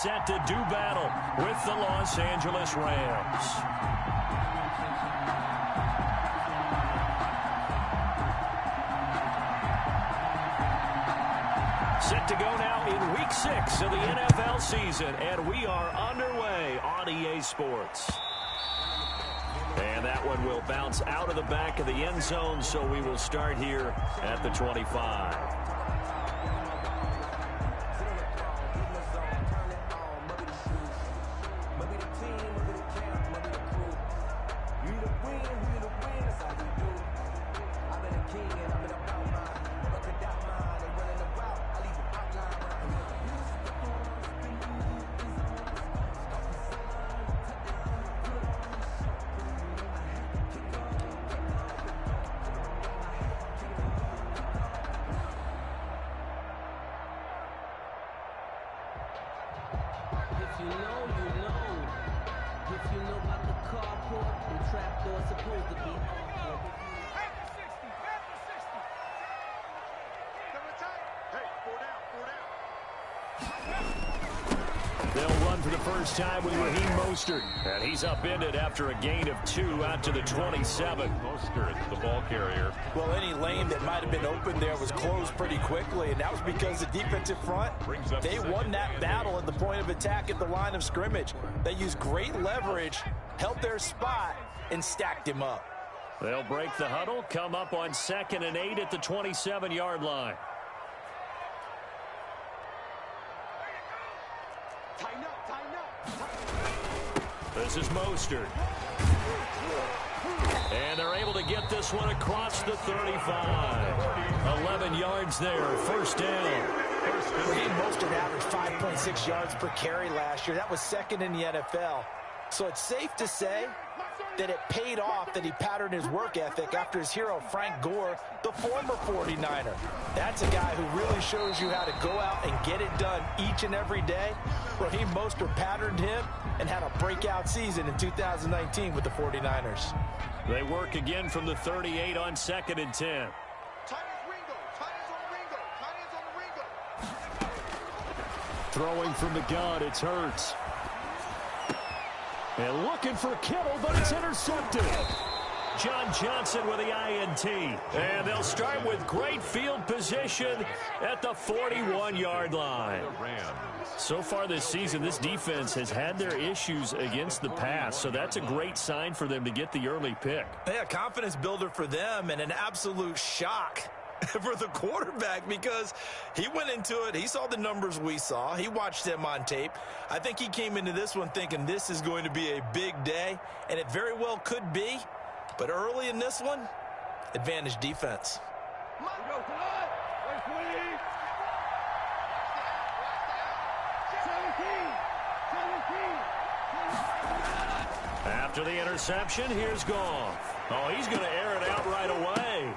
set to do battle with the Los Angeles Rams. Set to go now in Week 6 of the NFL season, and we are underway on EA Sports. And that one will bounce out of the back of the end zone, so we will start here at the 25. They'll run for the first time with Raheem Mostert. And he's upended after a gain of 2 out to the 27. Mostert, the ball carrier. Well, any lane that might have been open there was closed pretty quickly, and that was because the defensive front, they won that battle at the point of attack at the line of scrimmage. They used great leverage, held their spot, and stacked him up. They'll break the huddle, come up on 2nd and 8 at the 27-yard line. This is Mostert. And they're able to get this one across the 35. 11 yards there, first down. Raheem Mostert averaged 5.6 yards per carry last year. That was 2nd in the NFL. So it's safe to say that it paid off that he patterned his work ethic after his hero, Frank Gore, the former 49er. That's a guy who really shows you how to go out and get it done each and every day. Raheem Mostert patterned him and had a breakout season in 2019 with the 49ers. They work again from the 38 on 2nd and 10. Throwing from the gun, it's Hurts. And looking for Kittle, but it's intercepted. John Johnson with the INT. And they'll start with great field position at the 41-yard line. So far this season, this defense has had their issues against the pass, so that's a great sign for them to get the early pick. Yeah, confidence builder for them and an absolute shock for the quarterback because he went into it. He saw the numbers we saw. He watched them on tape. I think he came into this one thinking this is going to be a big day, and it very well could be. But early in this one, advantage defense. After the interception, here's Goff. Oh, he's going to air it out right away.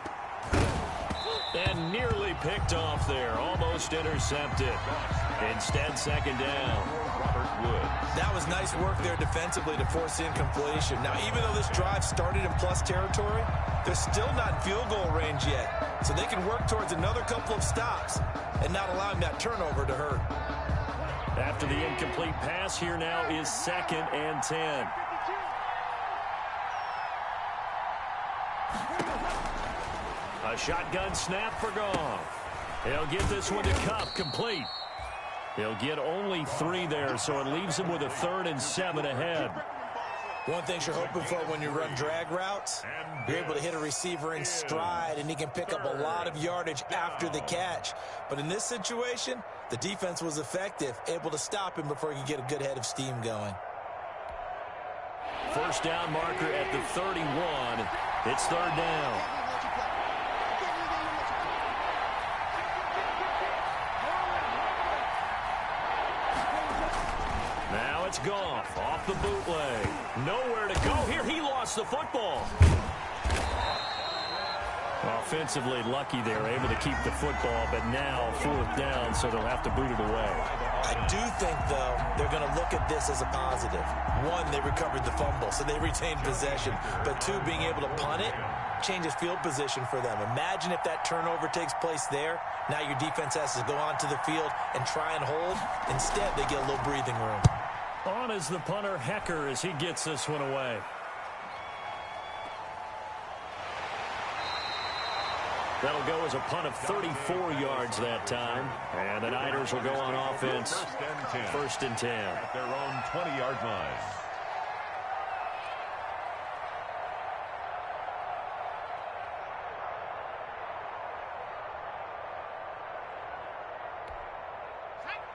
And nearly picked off there. Almost intercepted. Instead, 2nd down. That was nice work there defensively to force incompletion. Now, even though this drive started in plus territory, they're still not in field goal range yet. So they can work towards another couple of stops and not allowing that turnover to hurt. After the incomplete pass, here now is 2nd and 10. A shotgun snap for Goff. He'll get this one to Kupp, complete. He'll get only 3 there, so it leaves him with a 3rd and 7 ahead. One thing you're hoping for when you run drag routes, you're able to hit a receiver in stride, and he can pick up a lot of yardage after the catch. But in this situation, the defense was effective, able to stop him before he could get a good head of steam going. First down marker at the 31. It's 3rd down. Now it's Goff off the bootleg. Nowhere to go here. He lost the football. Offensively lucky they were able to keep the football, but now 4th down, so they'll have to boot it away. I do think, though, they're going to look at this as a positive. 1, they recovered the fumble, so they retained possession. But 2, being able to punt it, changes field position for them. Imagine if that turnover takes place there. Now your defense has to go onto the field and try and hold. Instead, they get a little breathing room. On is the punter, Hecker, as he gets this one away. That'll go as a punt of 34 yards that time. And the Niners will go on offense. First and 10. At their own 20-yard line.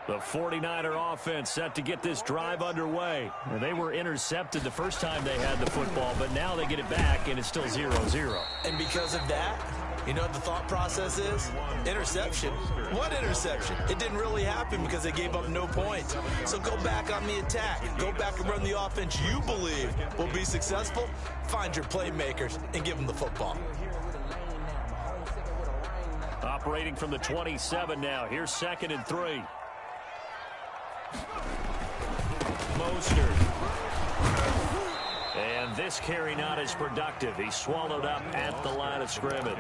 The 49er offense set to get this drive underway. And they were intercepted the first time they had the football, but now they get it back, and it's still 0-0. And because of that, you know what the thought process is? Interception. What interception? It didn't really happen because they gave up no points. So go back on the attack. Go back and run the offense you believe will be successful. Find your playmakers and give them the football. Operating from the 27 now. Here's 2nd and 3. Mostert. And this carry not as productive. He's swallowed up at the line of scrimmage.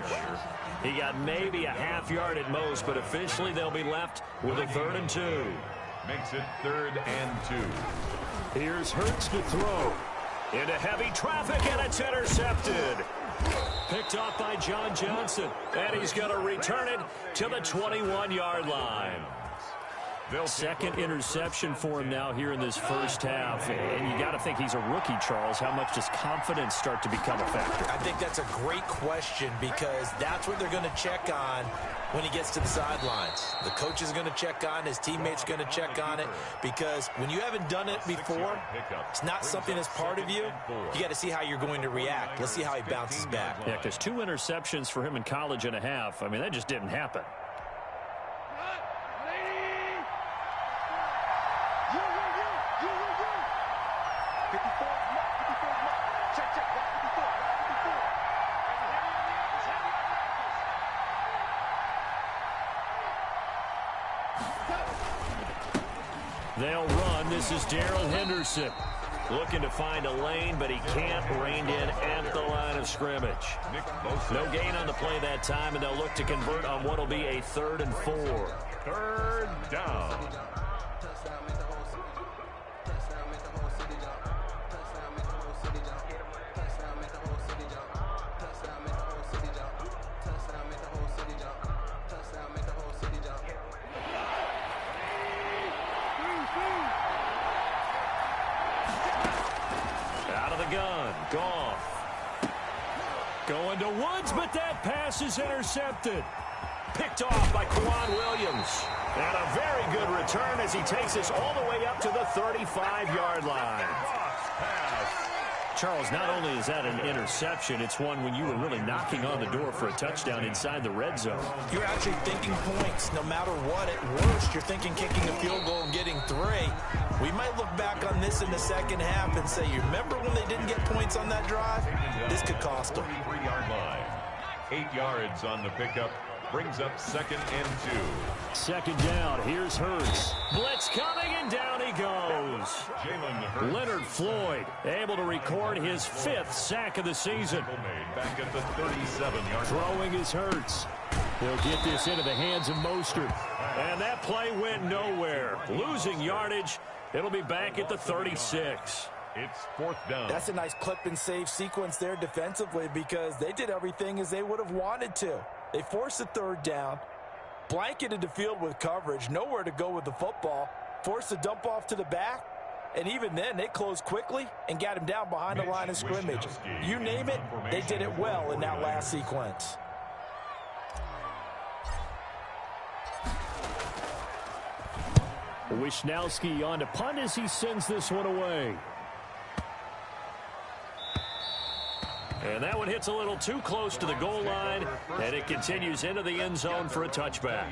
He got maybe a half yard at most, but officially they'll be left with a 3rd and 2. Makes it 3rd and 2. Here's Hurts to throw. Into heavy traffic, and it's intercepted. Picked off by John Johnson. And he's going to return it to the 21-yard line. Second interception for him now here in this first half. And you got to think he's a rookie, Charles. How much does confidence start to become a factor? I think that's a great question because that's what they're going to check on when he gets to the sidelines. The coach is going to check on, his teammates going to check on it, because when you haven't done it before, it's not something that's part of you. You got to see how you're going to react. Let's see how he bounces back. Yeah, because 2 interceptions for him in college and a half. I mean, that just didn't happen. They'll run. This is Darrell Henderson. Looking to find a lane, but he can't. Reined in at the line of scrimmage. No gain on the play that time, and they'll look to convert on what will be a 3rd and 4. 3rd down. Going to Woods, but that pass is intercepted. Picked off by Kwan Williams. And a very good return as he takes us all the way up to the 35-yard line. Charles, not only is that an interception, it's one when you were really knocking on the door for a touchdown inside the red zone. You're actually thinking points no matter what. At worst, you're thinking kicking a field goal and getting 3. We might look back on this in the second half and say, you remember when they didn't get points on that drive? This could cost them. 3-yard line. 8 yards on the pickup. Brings up 2nd and 2. 2nd down. Here's Hurts. Blitz coming, and down he goes. Leonard Floyd able to record his 5th sack of the season. Back at the 37-yard. Throwing is Hurts. They'll get this into the hands of Mostert. And that play went nowhere. Losing yardage. It'll be back at the 36. It's 4th down. That's a nice clip and save sequence there defensively because they did everything as they would have wanted to. They forced a 3rd down, blanketed the field with coverage, nowhere to go with the football, forced a dump off to the back, and even then they closed quickly and got him down behind the line of scrimmage. You name it, they did it well in that last sequence. Wishnowski on to punt as he sends this one away. And that one hits a little too close to the goal line, and it continues into the end zone for a touchback.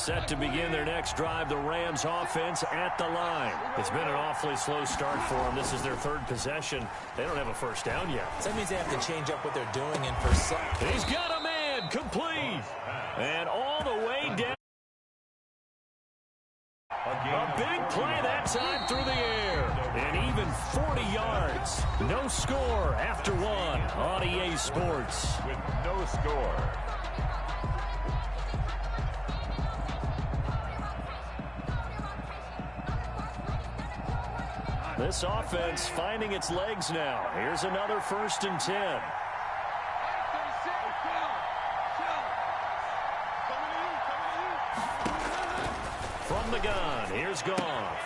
set to begin their next drive. The Rams offense at the line. It's been an awfully slow start for them. This is their third possession. They don't have a first down yet. So that means they have to change up what they're doing. And for some, he's got a man complete. And all the way down. A big play that time through the air. And even 40 yards. No score after one on EA Sports. With no score. This offense finding its legs now. Here's another 1st and 10. From the gun, here's Goff.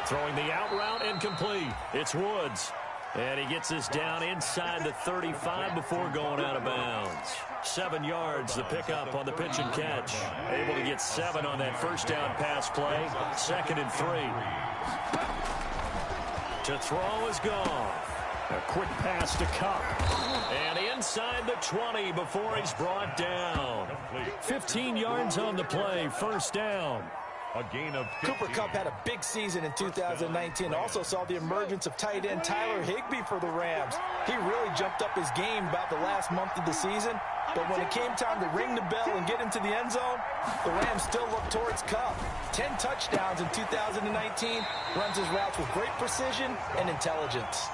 Throwing the out route incomplete. It's Woods. And he gets this down inside the 35 before going out of bounds. 7 yards, the pickup on the pitch and catch. Able to get 7 on that first down pass play. 2nd and 3. To throw is Goff. A quick pass to Cup. And inside the 20 before he's brought down. 15 yards on the play, 1st down. A gain of 15. Cooper Kupp had a big season in 2019. Also saw the emergence of tight end Tyler Higbee for the Rams. He really jumped up his game about the last month of the season. But when it came time to ring the bell and get into the end zone, the Rams still looked towards Kupp. 10 touchdowns in 2019. Runs his routes with great precision and intelligence.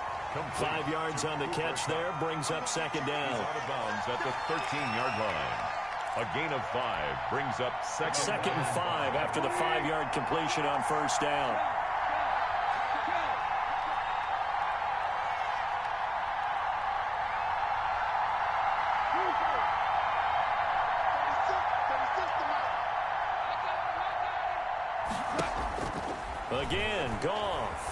5 yards on the catch there. Brings up 2nd down. Out of bounds at the 13-yard line. A gain of 5 brings up 2nd and 5 after the 5-yard completion on 1st down. Again, Goff.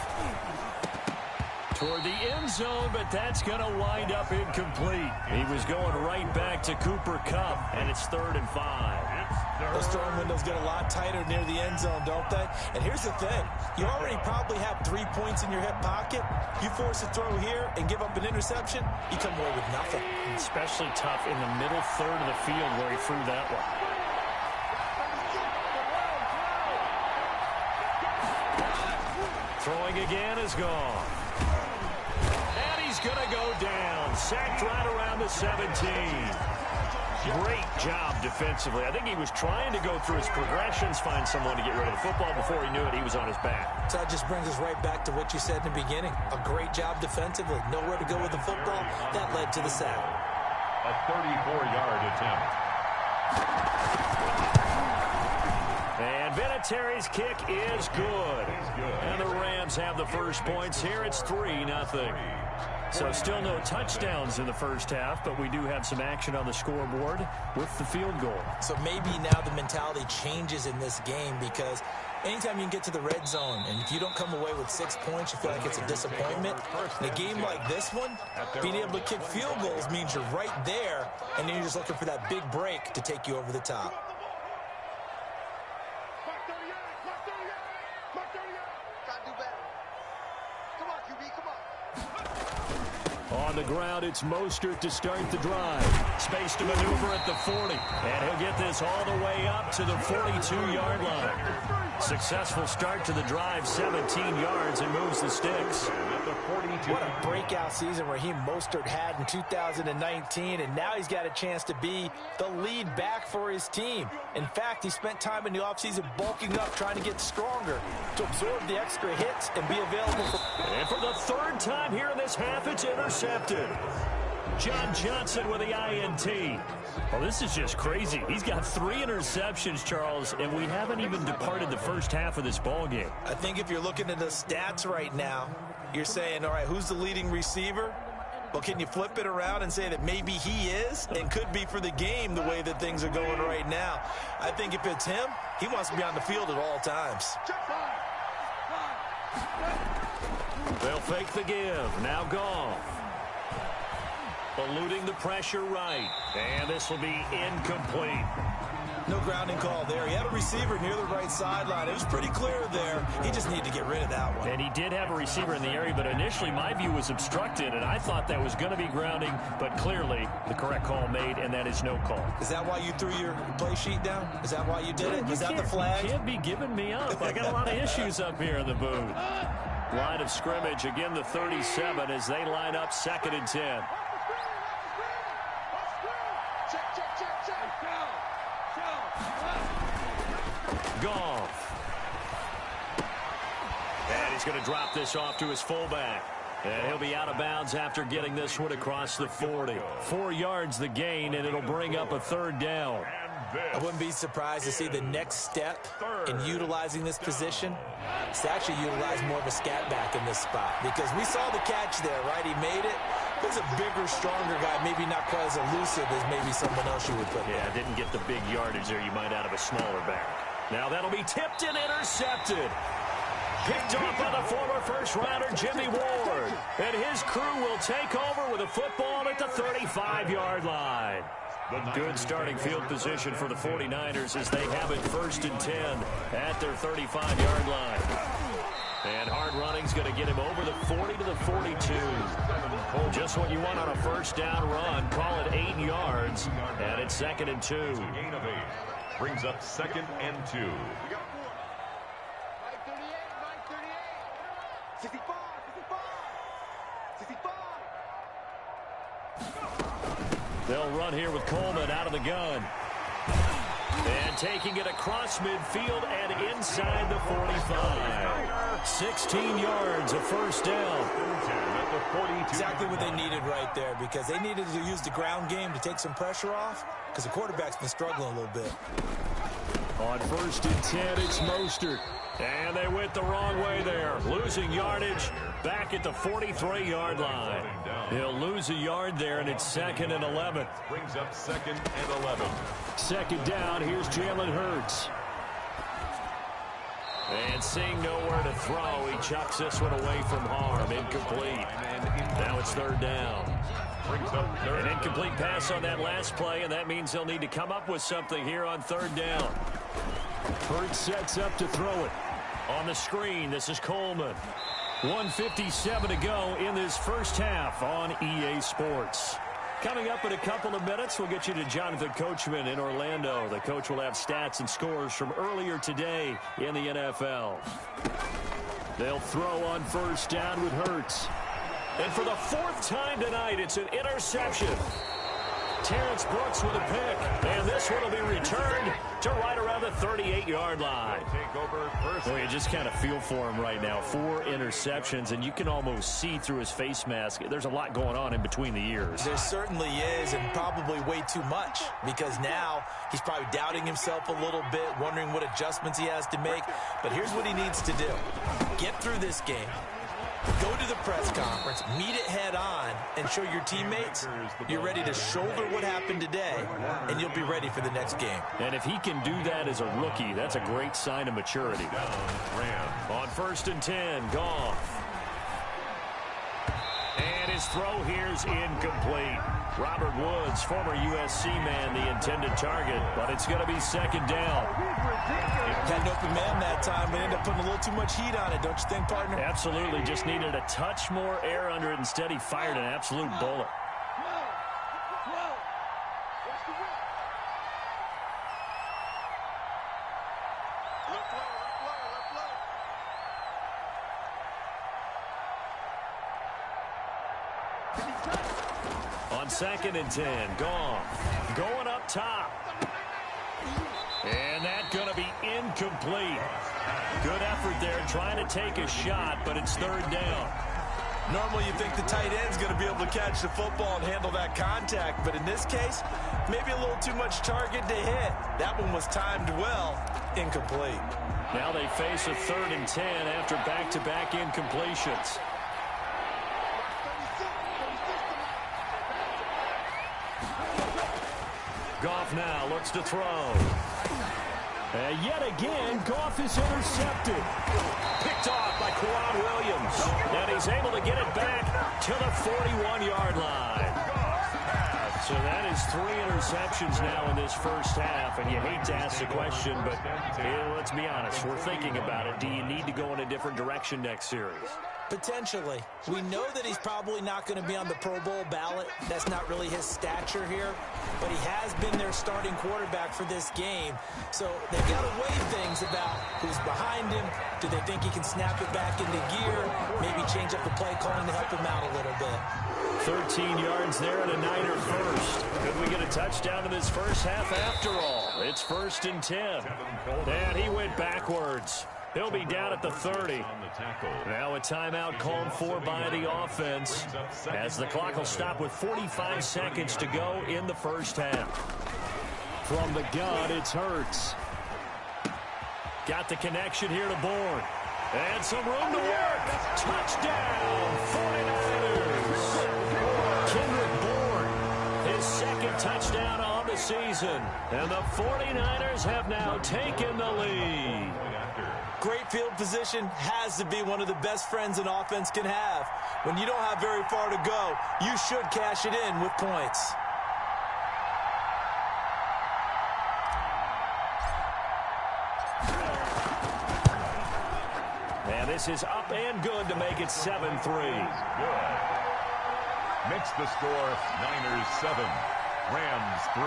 Toward the end zone, but that's going to wind up incomplete. He was going right back to Cooper Kupp, and it's 3rd and 5. Those throwing windows get a lot tighter near the end zone, don't they? And here's the thing. You already probably have 3 points in your hip pocket. You force a throw here and give up an interception, you come away with nothing. Especially tough in the middle third of the field where he threw that one. Throwing again is gone. And he's going to go down. Sacked right around the 17. Great job defensively. I think he was trying to go through his progressions, find someone to get rid of the football. Before he knew it, he was on his back. So that just brings us right back to what you said in the beginning. A great job defensively. Nowhere to go with the football. That led to the sack. A 34-yard attempt. And Vinatieri's kick is good. And the Rams have the first points here. It's 3-0. So still no touchdowns in the first half, but we do have some action on the scoreboard with the field goal. So maybe now the mentality changes in this game, because anytime you can get to the red zone, and if you don't come away with 6 points, you feel like it's a disappointment. In a game like this one, being able to kick field goals means you're right there, and then you're just looking for that big break to take you over the top. On the ground, it's Mostert to start the drive. Space to maneuver at the 40. And he'll get this all the way up to the 42-yard line. Successful start to the drive, 17 yards, and moves the sticks. What a breakout season Raheem Mostert had in 2019, and now he's got a chance to be the lead back for his team. In fact, he spent time in the offseason bulking up, trying to get stronger to absorb the extra hits and be available for... And for the third time here in this half, it's intercepted. John Johnson with the INT. Well, this is just crazy. He's got 3 interceptions, Charles, and we haven't even departed the first half of this ballgame. I think if you're looking at the stats right now, you're saying, all right, who's the leading receiver? Well, can you flip it around and say that maybe he is and could be for the game the way that things are going right now? I think if it's him, he wants to be on the field at all times. They'll fake the give. Now Goff. Eluding the pressure right. And this will be incomplete. No grounding call there. He had a receiver near the right sideline. It was pretty clear there. He just needed to get rid of that one. And he did have a receiver in the area, but initially my view was obstructed, and I thought that was going to be grounding, but clearly the correct call made, and that is no call. Is that why you threw your play sheet down? Is that why you did it? Is that the flag? You can't be giving me up. I got a lot of issues up here in the booth. Line of scrimmage, again the 37 as they line up 2nd and 10. Goff. And he's going to drop this off to his fullback. And he'll be out of bounds after getting this one across the 40. 4 yards the gain, and it'll bring up a 3rd down. I wouldn't be surprised to see the next step in utilizing this position is to actually utilize more of a scat back in this spot. Because we saw the catch there, right? He made it. He's a bigger, stronger guy, maybe not quite as elusive as maybe someone else you would put there. Yeah, didn't get the big yardage there you might out of a smaller back. Now that'll be tipped and intercepted. Picked off by the former first-rounder Jimmy Ward. And his crew will take over with a football at the 35-yard line. Good starting field position for the 49ers as they have it 1st and 10 at their 35-yard line. And hard running's going to get him over the 40 to the 42. Just what you want on a first down run. Call it 8 yards. And it's 2nd and 2. Gain of 8. Brings up 2nd and 2. They'll run here with Coleman out of the gun. And taking it across midfield and inside the 45. 16 yards, a first down. Exactly what they needed right there, because they needed to use the ground game to take some pressure off, because the quarterback's been struggling a little bit. On 1st and 10, it's Mostert. And they went the wrong way there. Losing yardage back at the 43-yard line. He'll lose a yard there, and it's 2nd and 11. Brings up 2nd and 11. 2nd down, here's Jalen Hurts. And seeing nowhere to throw, he chucks this one away from harm. Incomplete. Now it's 3rd down. An incomplete pass on that last play, and that means they'll need to come up with something here on 3rd down. Hurts sets up to throw it. On the screen, this is Coleman. 1:57 to go in this first half on EA Sports. Coming up in a couple of minutes, we'll get you to Jonathan Coachman in Orlando. The coach will have stats and scores from earlier today in the NFL. They'll throw on 1st down with Hurts. And for the 4th time tonight, it's an interception. Terrence Brooks with a pick. And this one will be returned to right around the 38-yard line. Well, you just kind of feel for him right now. 4 interceptions, and you can almost see through his face mask. There's a lot going on in between the ears. There certainly is, and probably way too much, because now he's probably doubting himself a little bit, wondering what adjustments he has to make. But here's what he needs to do. Get through this game. Go to the press conference, meet it head on, and show your teammates you're ready to shoulder what happened today, and you'll be ready for the next game. And if he can do that as a rookie, that's a great sign of maturity. On 1st and 10, Goff. And his throw here's incomplete. Robert Woods, former USC man, the intended target, but it's going to be 2nd down. Had an open man that time, but ended up putting a little too much heat on it, don't you think, partner? Absolutely. Just needed a touch more air under it. Instead, he fired an absolute bullet. On 2nd and 10, Goff going up top. And that's going to be incomplete. Good effort there trying to take a shot, but it's 3rd down. Normally you think the tight end's going to be able to catch the football and handle that contact, but in this case, maybe a little too much target to hit. That one was timed well. Incomplete. Now they face a 3rd and 10 after back-to-back incompletions. Goff now looks to throw. And yet again, Goff is intercepted. Picked off by Quan Williams. And he's able to get it back to the 41-yard line. So that is 3 interceptions now in this first half, and you hate to ask the question, but let's be honest, we're thinking about it. Do you need to go in a different direction next series? Potentially. We know that he's probably not going to be on the Pro Bowl ballot. That's not really his stature here, but he has been their starting quarterback for this game. So they've got to weigh things about who's behind him. Do they think he can snap it back into gear? Maybe change up the play calling to help him out a little bit. 13 yards there and a Niner first. Could we get a touchdown in this first half after all? It's 1st and 10. And he went backwards. He'll be down at the 30. Now a timeout called for by the offense as the clock will stop with 45 seconds to go in the first half. From the gun, it's Hurts. Got the connection here to Bourne. And some room to work. Touchdown, 49ers. Kendrick Bourne, his second touchdown on the season. And the 49ers have now taken the lead. Great field position has to be one of the best friends an offense can have. When you don't have very far to go, you should cash it in with points. And this is up and good to make it 7-3. Good. Makes the score Niners 7, Rams 3.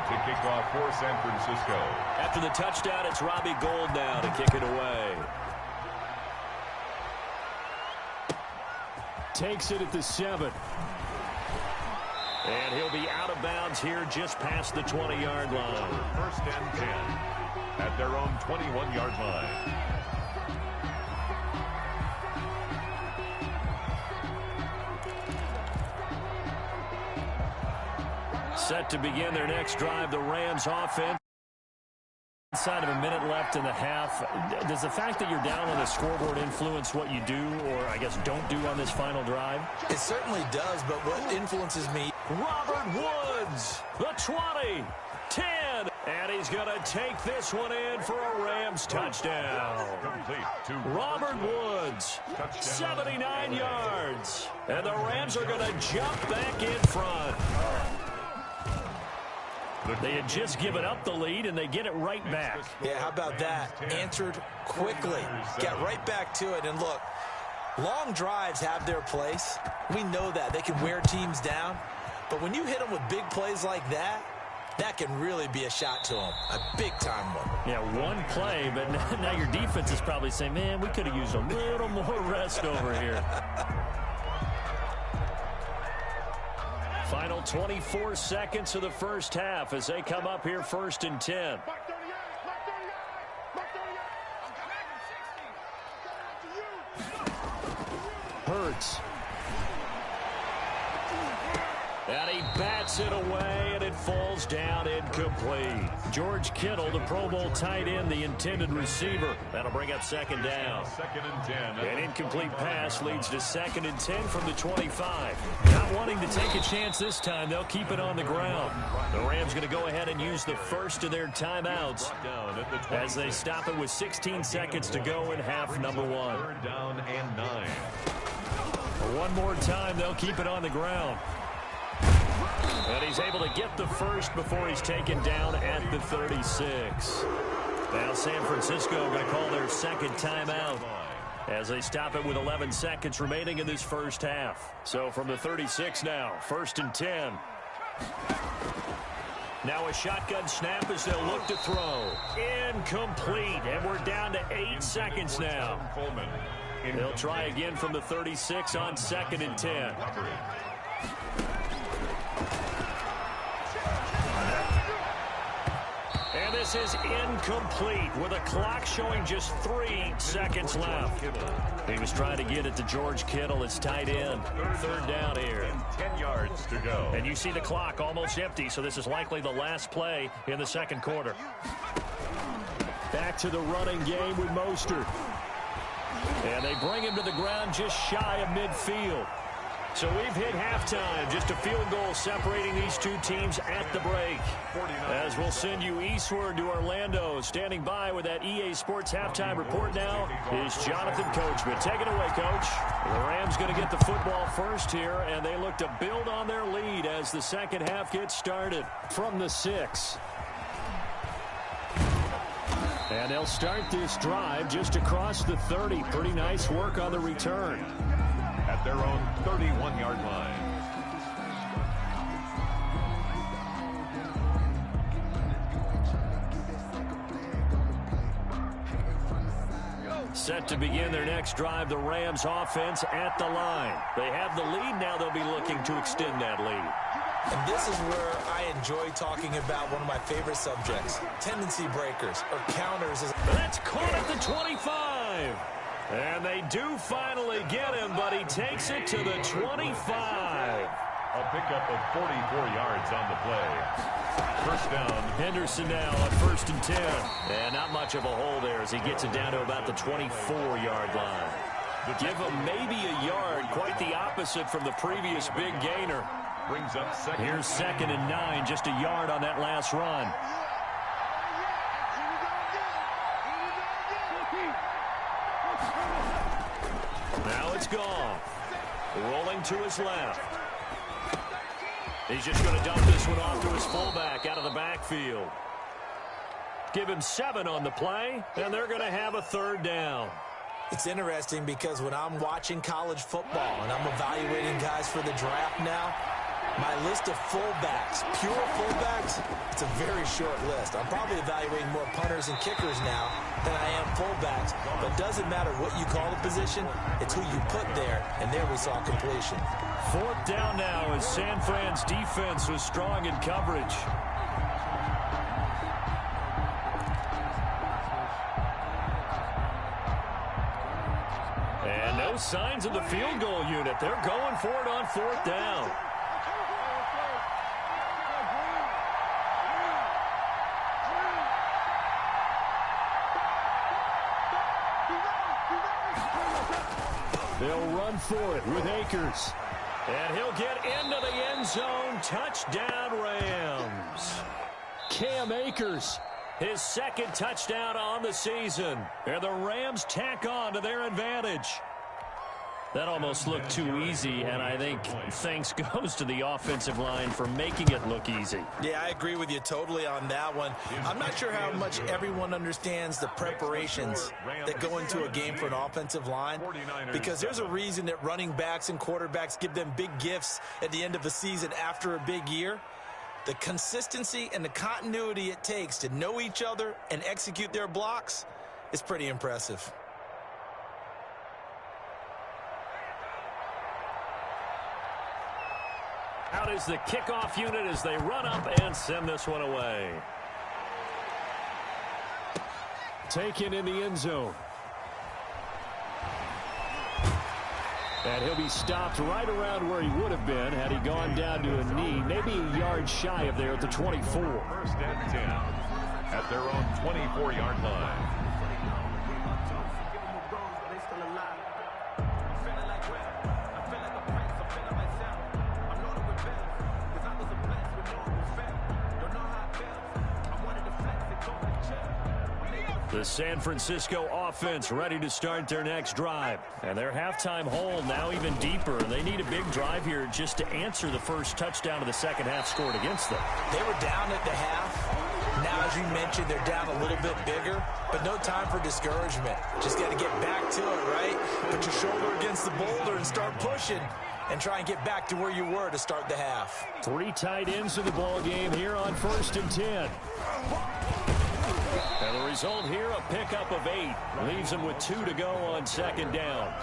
To kick off for San Francisco. After the touchdown, it's Robbie Gould now to kick it away. Takes it at the 7. And he'll be out of bounds here just past the 20-yard line. 1st and 10 at their own 21-yard line. Set to begin their next drive, the Rams offense. Inside of a minute left in the half. Does the fact that you're down on the scoreboard influence what you do, or I guess don't do on this final drive? It certainly does, but what influences me? Robert Woods, the 20, 10, and he's going to take this one in for a Rams touchdown. Robert Woods, 79 yards, and the Rams are going to jump back in front. They had just given up the lead, and they get it right back. Yeah, how about that? Answered quickly. Get right back to it. And look, long drives have their place. We know that. They can wear teams down. But when you hit them with big plays like that, that can really be a shot to them. A big-time one. Yeah, one play, but now your defense is probably saying, man, we could have used a little more rest over here. Final 24 seconds of the first half as they come up here 1st and 10. Hurts. And he bats it away, and it falls down incomplete. George Kittle, the Pro Bowl tight end, the intended receiver. That'll bring up 2nd down. 2nd and 10. An incomplete pass leads to 2nd and 10 from the 25. Not wanting to take a chance this time, they'll keep it on the ground. The Rams going to go ahead and use the first of their timeouts as they stop it with 16 seconds to go in half number 1. 3rd down and 9. One more time, they'll keep it on the ground. And he's able to get the first before he's taken down at the 36. Now San Francisco going to call their 2nd timeout as they stop it with 11 seconds remaining in this first half. So from the 36 now, 1st and 10. Now a shotgun snap as they'll look to throw. Incomplete, and we're down to 8 seconds now. They'll try again from the 36 on 2nd and 10. And this is incomplete with a clock showing just 3 seconds left. He was trying to get it to George Kittle, his tight end. 3rd down here. 10 yards to go. And you see the clock almost empty, so this is likely the last play in the 2nd quarter. Back to the running game with Mostert. And they bring him to the ground just shy of midfield. So we've hit halftime. Just a field goal separating these two teams at the break. As we'll send you eastward to Orlando. Standing by with that EA Sports halftime report now is Jonathan Coachman. Take it away, Coach. The Rams going to get the football first here, and they look to build on their lead as the second half gets started from the 6. And they'll start this drive just across the 30. Pretty nice work on the return. At their own 31-yard line. Set to begin their next drive, the Rams offense at the line. They have the lead. Now they'll be looking to extend that lead. And this is where I enjoy talking about one of my favorite subjects, tendency breakers or counters. That's caught at the 25. And they do finally get him, but he takes it to the 25. A pickup of 44 yards on the play. First down. Henderson now on 1st and 10. And not much of a hole there as he gets it down to about the 24-yard line. Give him maybe a yard, quite the opposite from the previous big gainer. Brings up second. Here's 2nd and 9, just a yard on that last run. Now it's gone. Rolling to his left. He's just going to dump this one off to his fullback out of the backfield. Give him 7 on the play, and they're going to have a 3rd down. It's interesting because when I'm watching college football and I'm evaluating guys for the draft now, my list of fullbacks, pure fullbacks, it's a very short list. I'm probably evaluating more punters and kickers now than I am fullbacks. But it doesn't matter what you call the position, it's who you put there, and there we saw completion. 4th down now as San Fran's defense was strong in coverage. And no signs of the field goal unit. They're going for it on 4th down. They'll run for it with Akers. And he'll get into the end zone. Touchdown, Rams. Cam Akers, his 2nd touchdown on the season. And the Rams tack on to their advantage. That almost looked too easy, and I think thanks goes to the offensive line for making it look easy. Yeah, I agree with you totally on that one. I'm not sure how much everyone understands the preparations that go into a game for an offensive line, because there's a reason that running backs and quarterbacks give them big gifts at the end of the season after a big year. The consistency and the continuity it takes to know each other and execute their blocks is pretty impressive. Out is the kickoff unit as they run up and send this one away. Taken in the end zone. And he'll be stopped right around where he would have been had he gone down to a knee, maybe a yard shy of there at the 24. 1st and 10 at their own 24-yard line. The San Francisco offense ready to start their next drive. And their halftime hole now even deeper. They need a big drive here just to answer the first touchdown of the second half scored against them. They were down at the half. Now, as you mentioned, they're down a little bit bigger, but no time for discouragement. Just got to get back to it, right? Put your shoulder against the boulder and start pushing and try and get back to where you were to start the half. 3 tight ends in the ball game here on 1st and 10. And the result here, a pickup of 8. Leaves him with 2 to go on 2nd down.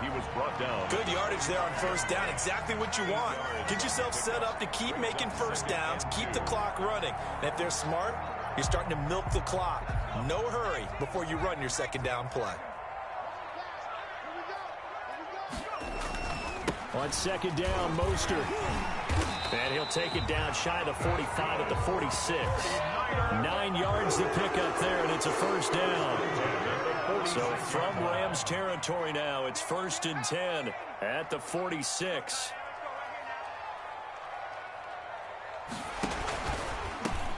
He was brought down. Good yardage there on 1st down. Exactly what you want. Get yourself set up to keep making 1st downs, keep the clock running. And if they're smart, you're starting to milk the clock. No hurry before you run your 2nd down play. On 2nd down, Mostert. And he'll take it down shy of the 45 at the 46. 9 yards to pick up there, and it's a 1st down. So from Rams territory now, it's 1st and 10 at the 46.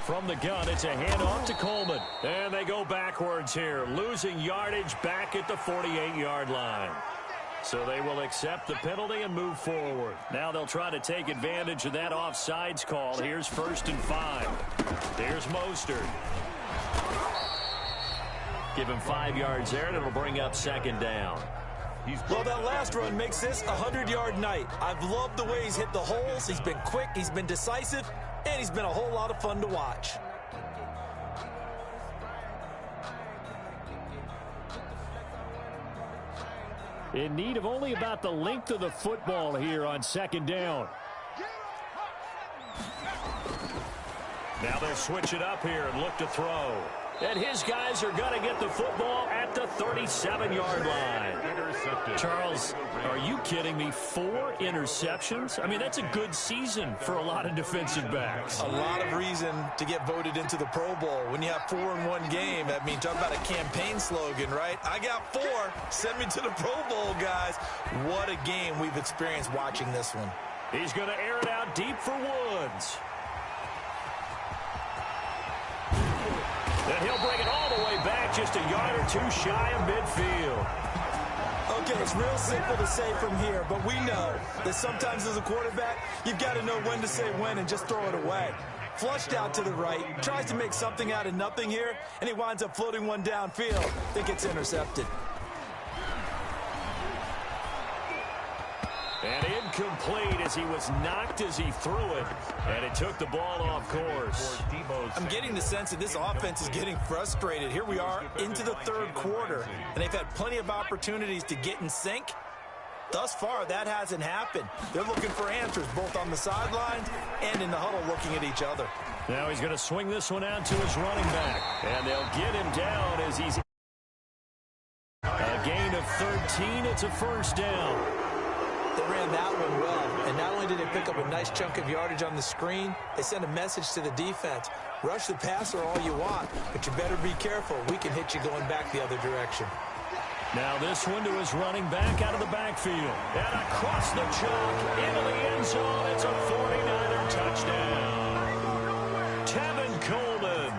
From the gun, it's a handoff to Coleman. And they go backwards here, losing yardage back at the 48-yard line. So they will accept the penalty and move forward. Now they'll try to take advantage of that offsides call. Here's 1st and 5. Here's Mostert. Give him 5 yards there, and it'll bring up 2nd down. Well, that last run makes this a 100-yard night. I've loved the way he's hit the holes. He's been quick, he's been decisive, and he's been a whole lot of fun to watch. In need of only about the length of the football here on 2nd down. Now they'll switch it up here and look to throw. And his guys are going to get the football at the 37-yard line. Charles, are you kidding me? 4 interceptions? I mean, that's a good season for a lot of defensive backs. A lot of reason to get voted into the Pro Bowl. When you have 4 in one game, I mean, talk about a campaign slogan, right? I got 4. Send me to the Pro Bowl, guys. What a game we've experienced watching this one. He's going to air it out deep for Woods. And he'll bring it all the way back, just a yard or 2 shy of midfield. Okay, it's real simple to say from here, but we know that sometimes as a quarterback, you've got to know when to say when and just throw it away. Flushed out to the right, tries to make something out of nothing here, and he winds up floating one downfield that gets intercepted. And incomplete as he was knocked as he threw it. And it took the ball off course. I'm getting the sense that this offense is getting frustrated. Here we are into the 3rd quarter, and they've had plenty of opportunities to get in sync. Thus far, that hasn't happened. They're looking for answers both on the sidelines and in the huddle looking at each other. Now he's going to swing this one out to his running back. And they'll get him down as he's a gain of 13. It's a 1st down. They ran that one well, and not only did they pick up a nice chunk of yardage on the screen, they sent a message to the defense. Rush the passer all you want, but you better be careful. We can hit you going back the other direction. Now this one to his running back out of the backfield. And across the chalk into the end zone. It's a 49er touchdown. Tevin Coleman,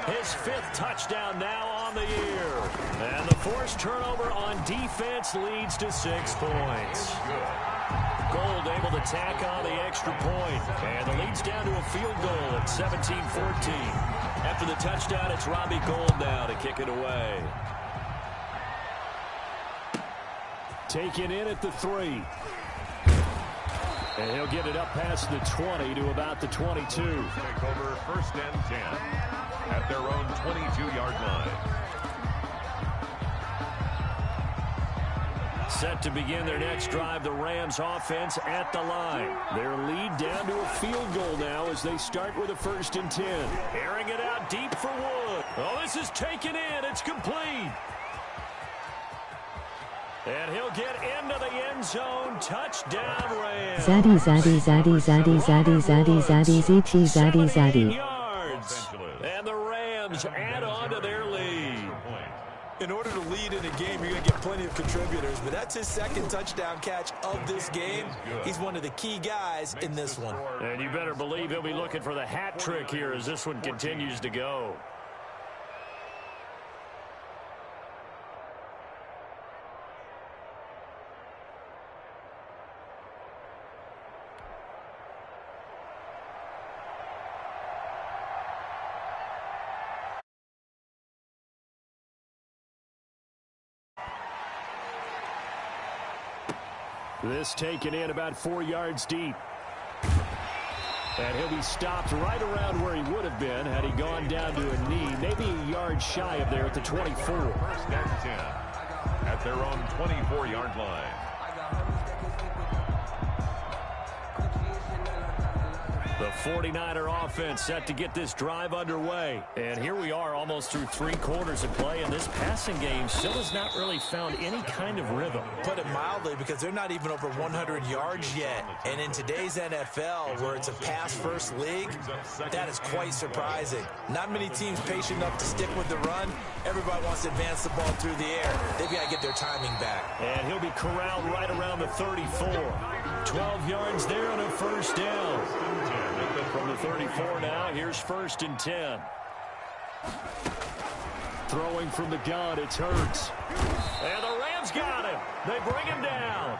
his 5th touchdown now on the year. And the forced turnover on defense leads to 6 points. Gold able to tack on the extra point. And the lead's down to a field goal at 17-14. After the touchdown, it's Robbie Gould now to kick it away. Taken in at the 3. And he'll get it up past the 20 to about the 22. Take over 1st and 10 at their own 22-yard line. Set to begin their next drive, the Rams offense at the line. Their lead down to a field goal now as they start with a 1st and 10. Airing it out deep for Wood. Oh, this is taken in. It's complete. And he'll get into the end zone. Touchdown, Rams. Zaddy, zaddy, zaddy, zaddy, zaddy, zaddy, zaddy, ZT, zaddy, zaddy. Yards. And the Rams add on to their lead. In order to lead in a game, you're going to get plenty of contributors, but that's his 2nd touchdown catch of this game. He's one of the key guys in this one. And you better believe he'll be looking for the hat trick here as this one continues to go. This taken in about 4 yards deep. And he'll be stopped right around where he would have been had he gone down to a knee, maybe a yard shy of there at the 24. 1st and 10 at their own 24-yard line. The The 49er offense set to get this drive underway. And here we are almost through 3 quarters of play, and this passing game still has not really found any kind of rhythm. Put it mildly, because they're not even over 100 yards yet. And in today's NFL, where it's a pass-first league, that is quite surprising. Not many teams patient enough to stick with the run. Everybody wants to advance the ball through the air. They've got to get their timing back. And he'll be corralled right around the 34. 12 yards there on a first down. From the 34 now, here's 1st and 10. Throwing from the gun, it's Hurts. And the Rams got him. They bring him down.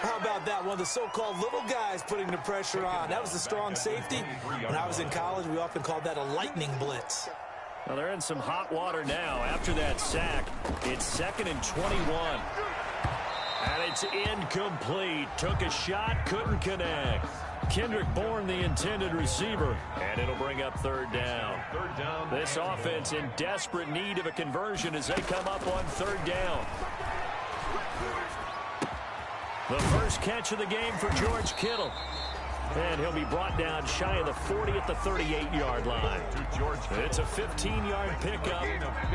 How about that? One of the so-called little guys putting the pressure on. That was a strong safety. When I was in college, we often called that a lightning blitz. Well, they're in some hot water now after that sack. It's 2nd and 21. And it's incomplete. Took a shot, couldn't connect. Kendrick Bourne, the intended receiver. And it'll bring up 3rd down. This offense in desperate need of a conversion as they come up on 3rd down. The first catch of the game for George Kittle. And he'll be brought down shy of the 40 at the 38-yard line. It's a 15-yard pickup,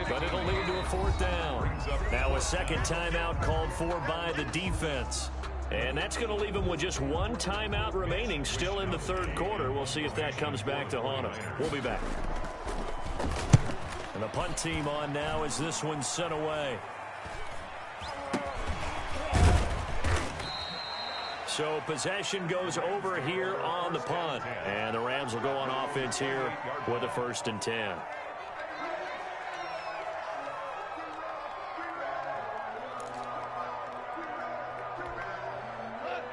but it'll lead to a 4th down. Now a second timeout called for by the defense. And that's going to leave him with just 1 timeout remaining still in the 3rd quarter. We'll see if that comes back to haunt him. We'll be back. And the punt team on now as this one's sent away. So possession goes over here on the punt. And the Rams will go on offense here with a 1st and 10.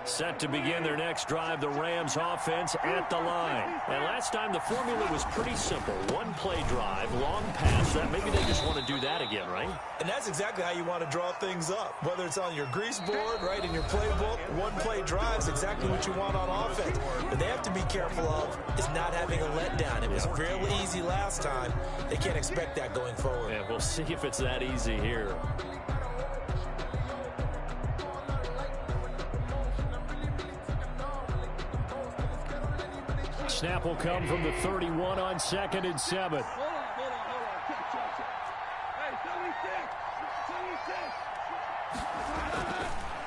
Set to begin their next drive, the Rams offense at the line. And last time the formula was pretty simple. 1-play drive, long pass. Maybe they just want to do that again, right? And that's exactly how you want to draw things up. Whether it's on your grease board, right, in your playbook, 1-play drive is exactly what you want on offense. But they have to be careful of is not having a letdown. It was fairly easy last time. They can't expect that going forward. Yeah, we'll see if it's that easy here. Snap will come from the 31 on 2nd and 7.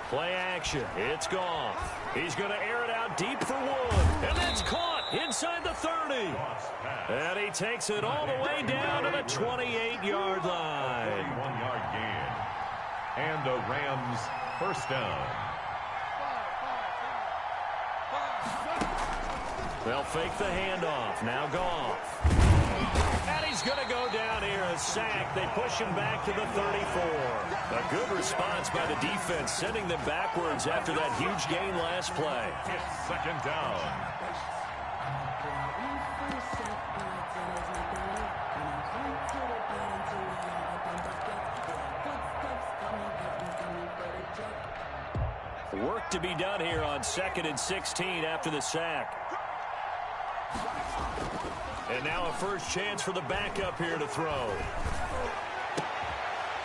Play action. It's gone. He's going to air it out deep for Wood. And that's caught inside the 30. And he takes it all the way down to the 28-yard line. 1-yard gain. And a Rams 1st down. They'll fake the handoff. Now Goff. And he's going to go down here. A sack. They push him back to the 34. A good response by the defense, sending them backwards after that huge gain last play. It's 2nd down. Work to be done here on 2nd and 16 after the sack. And now a first chance for the backup here to throw.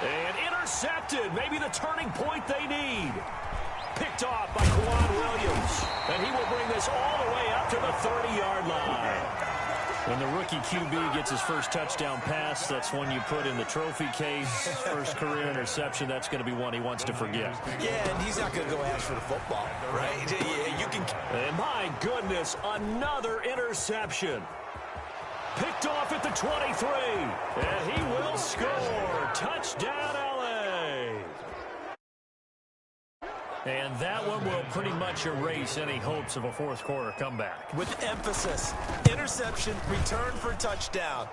And intercepted. Maybe the turning point they need. Picked off by Quan Williams. And he will bring this all the way up to the 30-yard line. When the rookie QB gets his first touchdown pass, that's one you put in the trophy case. First career interception, that's going to be one he wants to forget. Yeah, and he's not going to go ask for the football, right? Yeah, you can. And my goodness, another interception. Picked off at the 23. And he will score. Touchdown, L.A. And that one will pretty much erase any hopes of a 4th quarter comeback. With emphasis, interception, return for touchdown.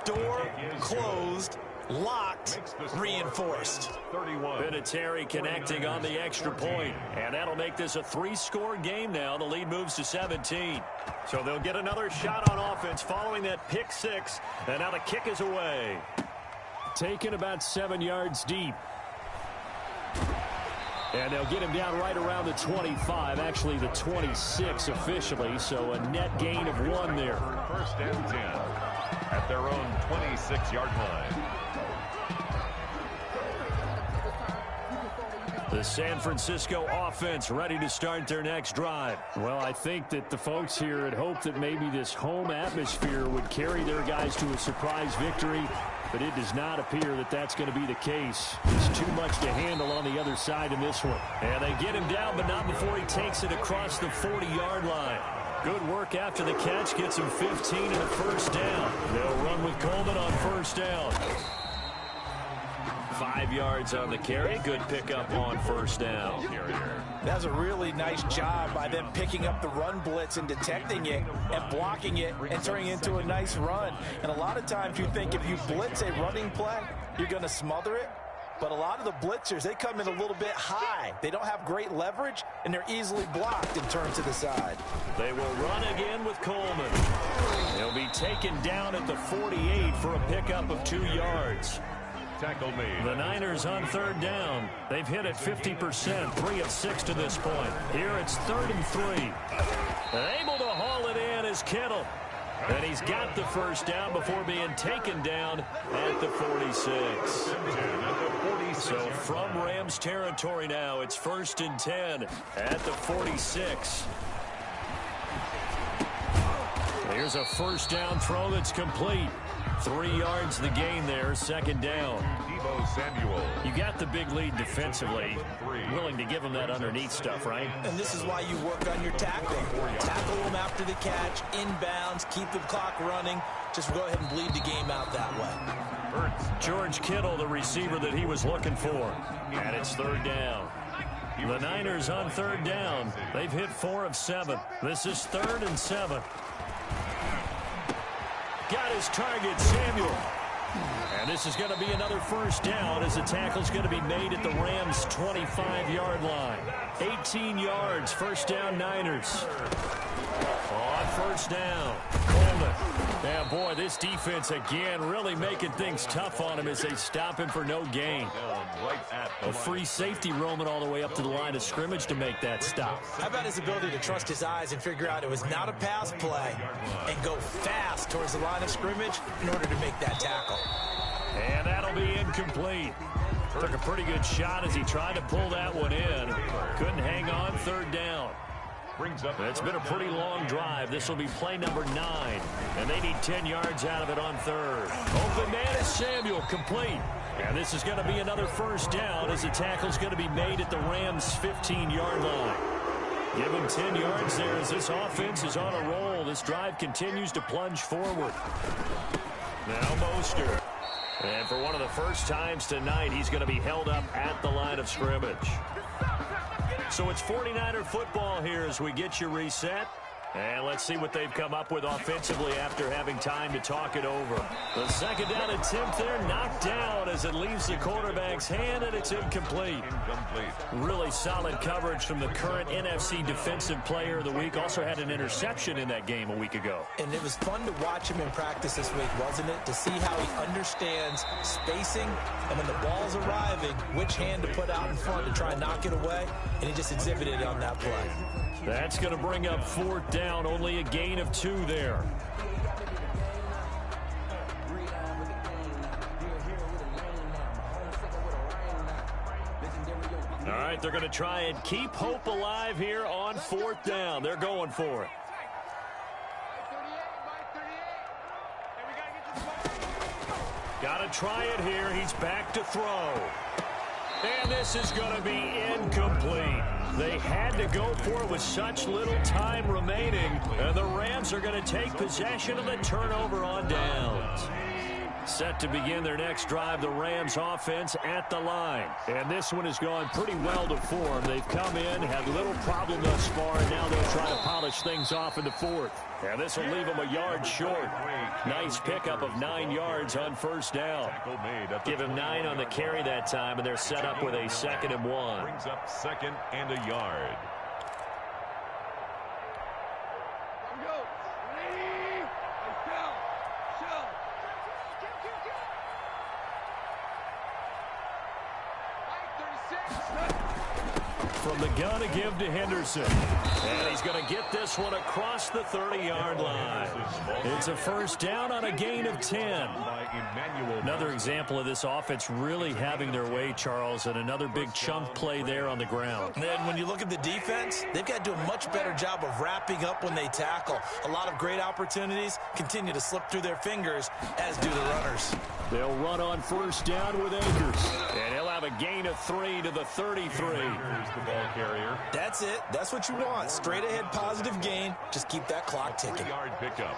Door closed, locked, reinforced. 31. Vinatieri connecting on the extra point. And that'll make this a 3-score game now. The lead moves to 17. So they'll get another shot on offense following that pick 6. And now the kick is away. Taken about 7 yards deep. And they'll get him down right around the 25, actually the 26 officially, so a net gain of 1 there. 1st and 10 at their own 26-yard line. The San Francisco offense ready to start their next drive. Well, I think that the folks here had hoped that maybe this home atmosphere would carry their guys to a surprise victory, but it does not appear that that's going to be the case. There's too much to handle on the other side in this one. And they get him down, but not before he takes it across the 40-yard line. Good work after the catch, gets him 15 and a first down. They'll run with Coleman on first down. 5 yards on the carry. Good pickup on first down. That's a really nice job by them picking up the run blitz and detecting it and blocking it and turning it into a nice run. And a lot of times you think if you blitz a running play, you're going to smother it. But a lot of the blitzers, they come in a little bit high. They don't have great leverage, and they're easily blocked and turned to the side. They will run again with Coleman. He'll be taken down at the 48 for a pickup of 2 yards. Tackle made. The Niners on third down. They've hit it 50%, 3 of 6 to this point. Here it's 3rd and 3. Able to haul it in is Kittle. And he's got the first down before being taken down at the 46. So from Rams territory now, it's 1st and 10 at the 46. Here's a first down throw that's complete. 3 yards the gain there, 2nd down. Samuel. You got the big lead defensively. Willing to give him that underneath stuff, right? And this is why you work on your tackling. Tackle them after the catch, inbounds, keep the clock running. Just go ahead and bleed the game out that way. George Kittle, the receiver that he was looking for. And it's 3rd down. The Niners on 3rd down. They've hit 4 of 7. This is 3rd and 7. Got his target, Samuel. And this is going to be another first down as the tackle's going to be made at the Rams' 25-yard line. 18 yards, first down Niners. On first down, Coleman. Yeah, boy, this defense again really making things tough on him as they stop him for no gain. A free safety roaming all the way up to the line of scrimmage to make that stop. How about his ability to trust his eyes and figure out it was not a pass play and go fast towards the line of scrimmage in order to make that tackle. And that'll be incomplete. Took a pretty good shot as he tried to pull that one in. Couldn't hang on, 3rd down. It's been a pretty long drive. This will be play number 9. And they need 10 yards out of it on 3rd. Open man is Samuel, complete. And this is going to be another first down as the tackle's going to be made at the Rams' 15-yard line. Give him 10 yards there as this offense is on a roll. This drive continues to plunge forward. Now Mostert. And for one of the first times tonight, he's going to be held up at the line of scrimmage. So it's 49er football here as we get you reset. And let's see what they've come up with offensively after having time to talk it over. The 2nd down attempt there knocked down as it leaves the quarterback's hand, and it's incomplete. Really solid coverage from the current NFC Defensive Player of the Week. Also had an interception in that game a week ago. And it was fun to watch him in practice this week, wasn't it? To see how he understands spacing and when the ball's arriving, which hand to put out in front to try and knock it away. And he just exhibited it on that play. That's going to bring up 4th down. Only a gain of 2 there. All right, they're going to try and keep hope alive here on 4th down. They're going for it. Got to try it here. He's back to throw. And this is going to be incomplete. They had to go for it with such little time remaining. And the Rams are going to take possession of the turnover on downs. Set to begin their next drive, the Rams offense at the line. And this one has gone pretty well to form. They've come in, had little problem thus far, and now they'll try to polish things off in the 4th. And this will leave them a yard short. Nice pickup of 9 yards on first down. Give him 9 on the carry that time, and they're set up with a 2nd and 1. Brings up 2nd and a yard. from the gun to give to Henderson. And he's going to get this one across the 30-yard line. It's a first down on a gain of 10. Another example of this offense really having their way, Charles, and another big chunk play there on the ground. And then when you look at the defense, they've got to do a much better job of wrapping up when they tackle. A lot of great opportunities continue to slip through their fingers, as do the runners. They'll run on first down with Akers. And he'll have a gain of 3 to the 33. Here's the ball carrier. That's it. That's what you want. Straight ahead positive gain. Just keep that clock ticking. 3-yard pickup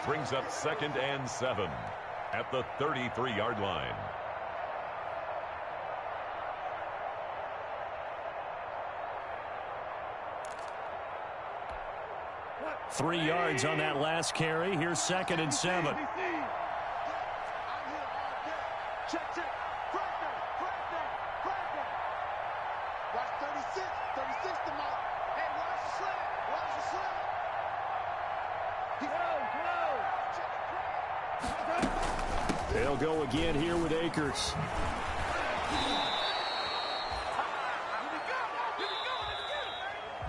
brings up 2nd and 7 at the 33-yard line. Three yards on that last carry. Here's 2nd and 7. They'll go again here with Akers.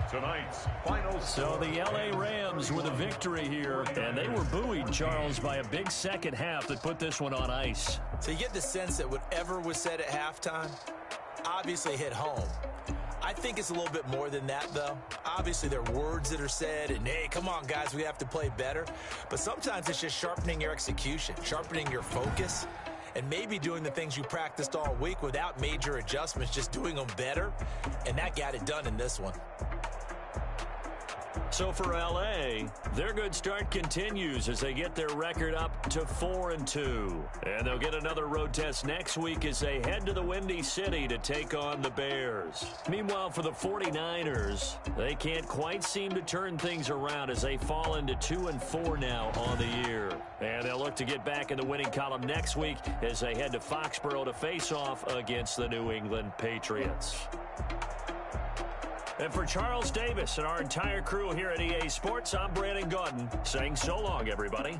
Tonight's final So the L.A. Rams with a victory here, and they were buoyed, Charles, by a big second half that put this one on ice. So you get the sense that whatever was said at halftime obviously hit home. I think it's a little bit more than that, though. Obviously, there are words that are said, and, hey, come on, guys, we have to play better. But sometimes it's just sharpening your execution, sharpening your focus, and maybe doing the things you practiced all week without major adjustments, just doing them better. And that got it done in this one. So for L.A., their good start continues as they get their record up to 4-2. And they'll get another road test next week as they head to the Windy City to take on the Bears. Meanwhile, for the 49ers, they can't quite seem to turn things around as they fall into 2-4 now on the year. And they'll look to get back in the winning column next week as they head to Foxborough to face off against the New England Patriots. And for Charles Davis and our entire crew here at EA Sports, I'm Brandon Gaudin saying so long, everybody.